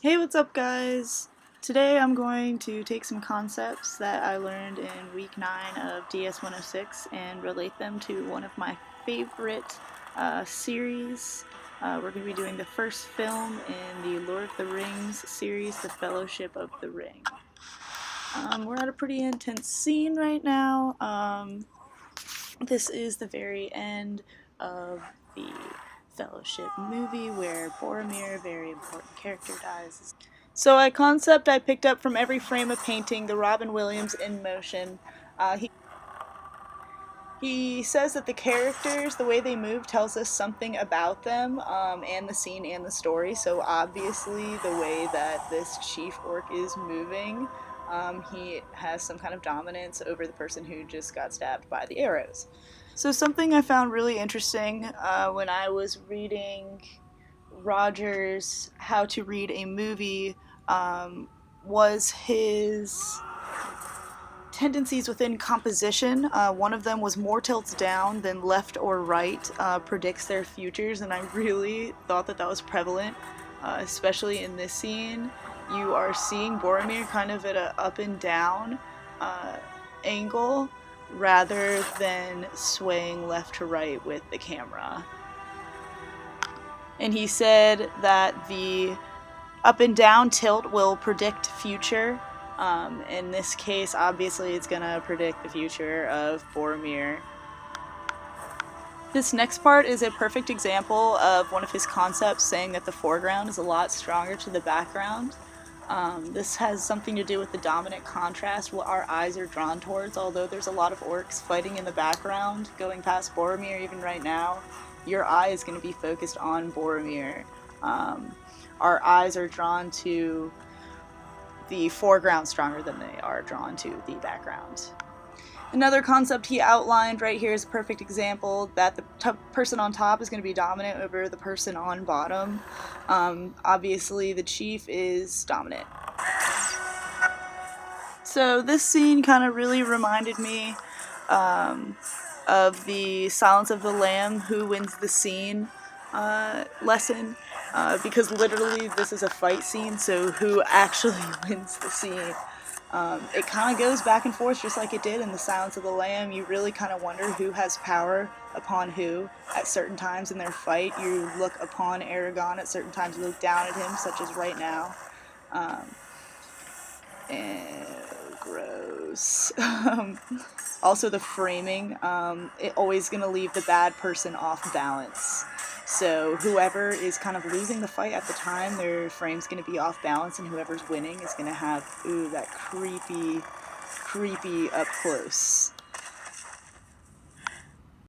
Hey, what's up, guys? Today I'm going to take some concepts that I learned in week 9 of DS 106 and relate them to one of my favorite series. We're going to be doing the first film in the Lord of the Rings series, The Fellowship of the Ring. We're at a pretty intense scene right now. This is the very end of the Fellowship movie where Boromir, a very important character, dies. So a concept I picked up from every frame of painting, the Robin Williams in motion. He says that the characters, the way they move, tells us something about them, and the scene and the story. So obviously, the way that this chief orc is moving, he has some kind of dominance over the person who just got stabbed by the arrows. So something I found really interesting when I was reading Roger's How to Read a Movie was his tendencies within composition. One of them was more tilts down than left or right predicts their futures, and I really thought that that was prevalent, especially in this scene. You are seeing Boromir kind of at an up and down angle rather than swaying left to right with the camera. And he said that the up and down tilt will predict future. In this case, obviously, it's going to predict the future of Boromir. This next part is a perfect example of one of his concepts saying that the foreground is a lot stronger to the background. This has something to do with the dominant contrast, what our eyes are drawn towards. Although there's a lot of orcs fighting in the background, going past Boromir even right now, your eye is going to be focused on Boromir. Our eyes are drawn to the foreground stronger than they are drawn to the background. Another concept he outlined right here is a perfect example that the person on top is going to be dominant over the person on bottom. Obviously, the chief is dominant. So this scene kind of really reminded me of the Silence of the Lamb, who wins the scene lesson. Because literally this is a fight scene, so who actually wins the scene? It kind of goes back and forth just like it did in The Silence of the Lamb. You really kind of wonder who has power upon who at certain times in their fight. You look upon Aragorn at certain times, you look down at him, such as right now. Gross. Also the framing, it always going to leave the bad person off balance. So whoever is kind of losing the fight at the time, their frame's going to be off balance, and whoever's winning is going to have, that creepy up close.